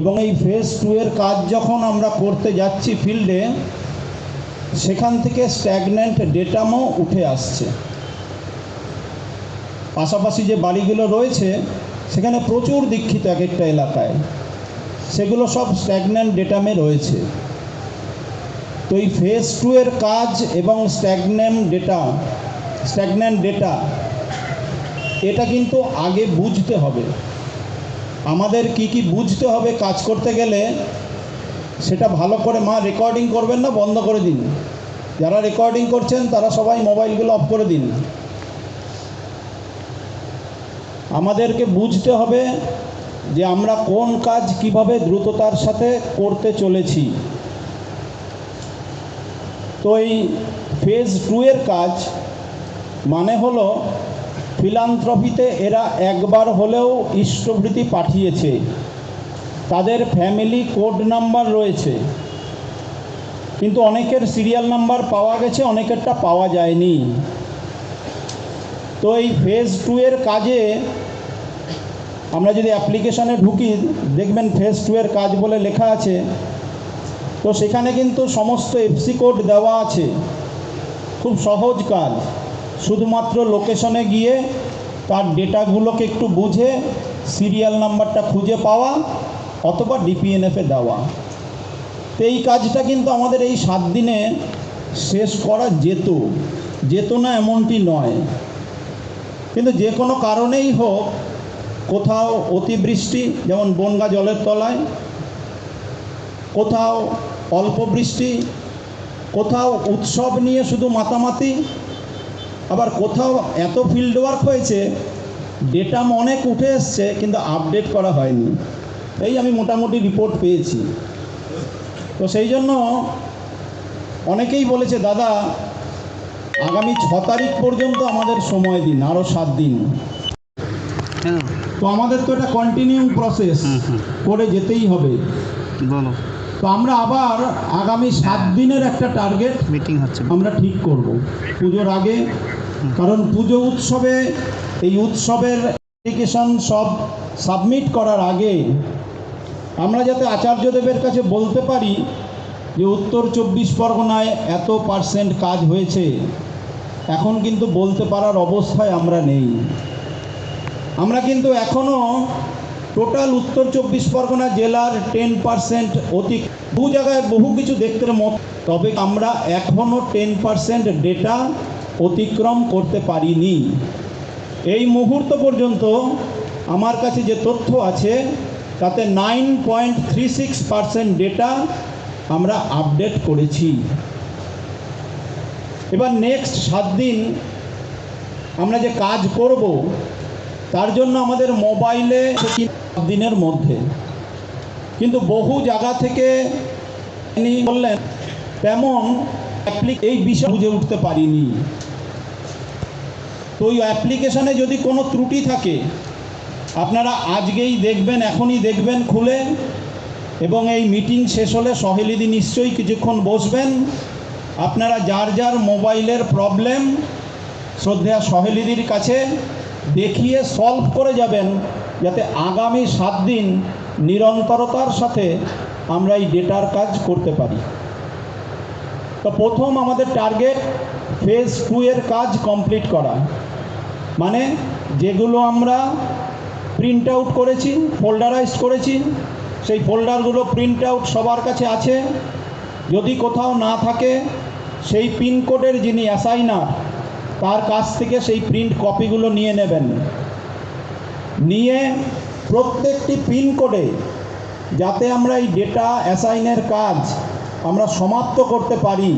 এবং এই ফেজ 2 এর কাজ যখন আমরা করতে যাচ্ছি ফিল্ডে, সেখান থেকে স্ট্যাগন্যান্ট ডেটামও উঠে আসছে। পাশাপাশি যে বাড়িগুলো রয়েছে সেখানে প্রচুর দীক্ষিত এক একটা এলাকায়, সেগুলো সব স্ট্যাগন্যান্ট ডেটামে রয়েছে। তো এই ফেজ 2 এর কাজ এবং স্ট্যাগন্যান্ট ডেটা এটা কিন্তু আগে বুঝতে হবে। আমাদের কি কি বুঝতে হবে কাজ করতে গেলে, সেটা ভালো করে রেকর্ডিং করবেন না, বন্ধ করে দিন। যারা রেকর্ডিং করছেন তারা সবাই মোবাইলগুলো অফ করে দিন। আমাদেরকে বুঝতে হবে যে আমরা কোন কাজ কিভাবে দ্রুততার সাথে করতে চলেছি। তো এই ফেজ 2 এর কাজ মানে হলো, ফিলান্থ্রপিতে এরা একবার হলেও ইষ্টভৃতি পাঠিয়েছে, তাদের ফ্যামিলি কোড নাম্বার রয়েছে, কিন্তু অনেকের সিরিয়াল নাম্বার পাওয়া গেছে, অনেকেরটা পাওয়া যায়নি। তো এই ফেজ 2 এর কাজে আমরা যদি অ্যাপ্লিকেশানে ঢুকি, দেখবেন ফেজ 2 এর কাজ বলে লেখা আছে। তো সেখানে কিন্তু সমস্ত এফসি কোড দেওয়া আছে। খুব সহজ কাজ, শুধুমাত্র লোকেশনে গিয়ে তার ডেটাগুলোকে একটু বুঝে সিরিয়াল নাম্বারটা খুঁজে পাওয়া অথবা ডিপিএনএফে দেওয়া। তো এই কাজটা কিন্তু আমাদের এই 7 দিনে শেষ করা যেত না এমনটি নয়, কিন্তু যে কোনো কারণেই হোক, কোথাও অতিবৃষ্টি যেমন বনগা জলের তলায়, কোথাও অল্প বৃষ্টি, কোথাও উৎসব নিয়ে শুধু মাতামাতি, আবার কোথাও এত ফিল্ড ওয়ার্ক হয়েছে, ডেটা অনেক উঠে এসছে কিন্তু আপডেট করা হয়নি। এই আমি মোটামুটি রিপোর্ট পেয়েছি। তো সেই জন্য অনেকেই বলেছে, দাদা আগামী 6 তারিখ পর্যন্ত আমাদের সময় দিন, আরও 7 দিন। তো আমাদের তো এটা কন্টিনিউ প্রসেস করে যেতেই হবে। বলো। তো আমরা আবার আগামী 7 দিনের একটা টার্গেট মিটিং হচ্ছে, আমরা ঠিক করব পুজোর আগে। কারণ পুজো উৎসবে এই উৎসবের অ্যাপ্লিকেশন সব সাবমিট করার আগে আমরা যাতে আচার্যদেবের কাছে বলতে পারি যে উত্তর 24 পরগনায় এত % কাজ হয়েছে, এখন কিন্তু বলতে পারার অবস্থায় আমরা নেই। আমরা কিন্তু এখনও টোটাল উত্তর 24 পরগনা জেলার 10% বহু জায়গায় বহু কিছু দেখতে মত, তবে আমরা এখনও 10% ডেটা অতিক্রম করতে পারিনি। এই মুহূর্ত পর্যন্ত আমার কাছে যে তথ্য আছে তাতে 9.36% ডেটা আমরা আপডেট করেছি। এবার নেক্সট 7 দিন আমরা যে কাজ করব, তার জন্য আমাদের মোবাইলে 7 দিনের মধ্যে, কিন্তু বহু জায়গা থেকে বললেন তেমন এই বিষয় বুঝে উঠতে পারিনি। তো ওই অ্যাপ্লিকেশানে যদি কোনো ত্রুটি থাকে, আপনারা আজকেই দেখবেন, এখনই দেখবেন খুলে, এবং এই মিটিং শেষ হলে সহেলিদি নিশ্চয়ই কিছুক্ষণ বসবেন। আপনারা যার যার মোবাইলের প্রবলেম শ্রদ্ধেয়া সহেলিদির কাছে দেখিয়ে সলভ করে যাবেন, যাতে আগামী 7 দিন নিরন্তরতার সাথে আমরা এই ডেটার কাজ করতে পারি। তো প্রথম আমাদের টার্গেট ফেজ 2 এর কাজ কমপ্লিট করা, মানে যেগুলো আমরা প্রিন্ট আউট করেছি, ফোল্ডারাইজ করেছি, সেই ফোল্ডারগুলো প্রিন্ট আউট সবার কাছে আছে। যদি কোথাও না থাকে, সেই পিনকোডের যিনি অ্যাসাইনার তার কাছ থেকে সেই প্রিন্ট কপিগুলো নিয়ে নেবেন। নিয়ে প্রত্যেকটি পিনকোডে যাতে আমরা এই ডেটা অ্যাসাইনের কাজ আমরা সমাপ্ত করতে পারি,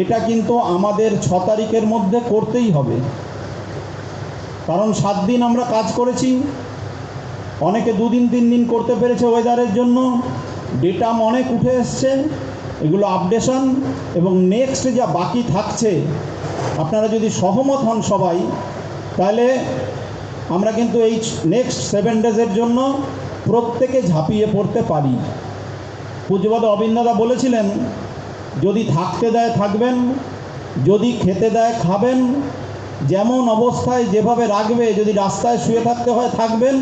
এটা কিন্তু আমাদের 6 তারিখের মধ্যে করতেই হবে। কারণ 7 দিন আমরা কাজ করেছি, অনেকে 2 দিন 3 দিন করতে পেরেছে ওয়েদারের জন্য, ডেটা অনেক উঠে এসছে, এগুলো আপডেশন এবং নেক্সট যা বাকি থাকছে, আপনারা যদি সহমত হন সবাই, তাহলে আমরা কিন্তু এই নেক্সট 7 ডেজের জন্য প্রত্যেকে ঝাঁপিয়ে পড়তে পারি। পূজ্যপাদ অবিন্দদা বলেছিলেন, যদি থাকতে দেয় থাকবেন, যদি খেতে দেয় খাবেন, যেমন অবস্থায় যেভাবে রাখবে, যদি রাস্তায় শুয়ে থাকতে হয় থাকবেন,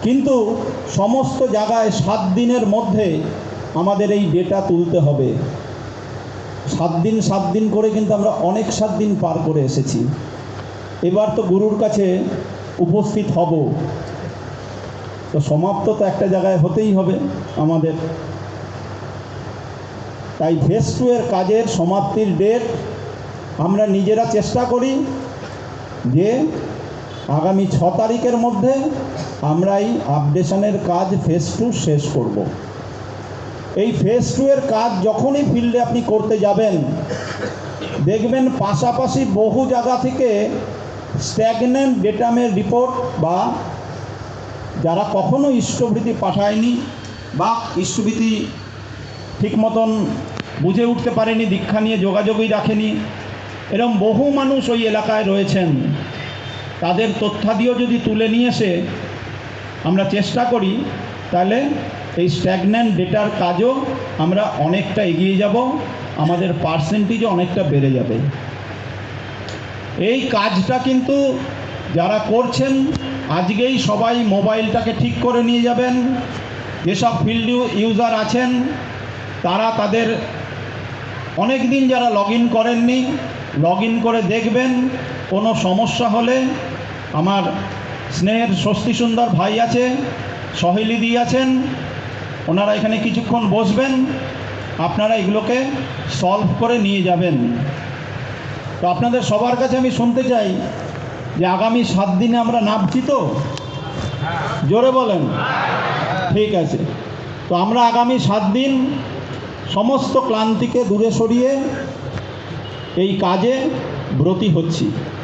কিন্তু সমস্ত জায়গায় 7 দিনের মধ্যে আমাদের এই ডেটা তুলতে হবে। 7 দিন করে কিন্তু আমরা অনেক 7 দিন পার করে এসেছি। এবার তো গুরুর কাছে উপস্থিত হব, তো সমাপ্ত তো একটা জায়গায় হতেই হবে আমাদের। তাই ফেজ 2 এর কাজের সমাপ্তির ডেট আমরা নিজেরা চেষ্টা করি যে আগামী 6 তারিখের মধ্যে আমরা এই আপডেশনের কাজ ফেজ 2 শেষ করব। এই ফেজ 2 এর কাজ যখনই ফিল্ডে আপনি করতে যাবেন, দেখবেন পাশাপাশি বহু জায়গা থেকে স্ট্যাগন্যান্ট ডেটামের রিপোর্ট বা যারা কখনো ইষ্টভৃতি পাঠায়নি বা ইষ্টভৃতি ঠিক মতন বুঝে উঠতে পারেনি, দীক্ষা নিয়ে যোগাযোগই রাখেনি, এরকম বহু মানুষ ওই এলাকায় রয়েছেন। তাদের তথ্যাদিও যদি তুলে নিয়ে এসে আমরা চেষ্টা করি, তাহলে এই স্ট্যাগন্যান্ট ডেটার কাজও আমরা অনেকটা এগিয়ে যাব, আমাদের পার্সেন্টেজও অনেকটা বেড়ে যাবে। এই কাজটা কিন্তু যারা করছেন আজকেই সবাই মোবাইলটাকে ঠিক করে নিয়ে যাবেন। যেসব ফিল্ড ইউজার আছেন তারা তাদের অনেক দিন যারা লগ ইন করেননি, লগ ইন করে দেখবেন। কোনো সমস্যা হলে আমার স্নেহের স্বস্তি সুন্দর ভাই আছে, সহেলিদি আছেন, ওনারা এখানে কিছুক্ষণ বসবেন, আপনারা এগুলোকে সলভ করে নিয়ে যাবেন। তো আপনাদের সবার কাছে আমি শুনতে চাই যে আগামী 7 দিনে আমরা নামছি তো? জোরে বলেন। ঠিক আছে, তো আমরা আগামী 7 দিন সমস্ত ক্লান্তিকে দূরে সরিয়ে এই কাজে ব্রতী হচ্ছি।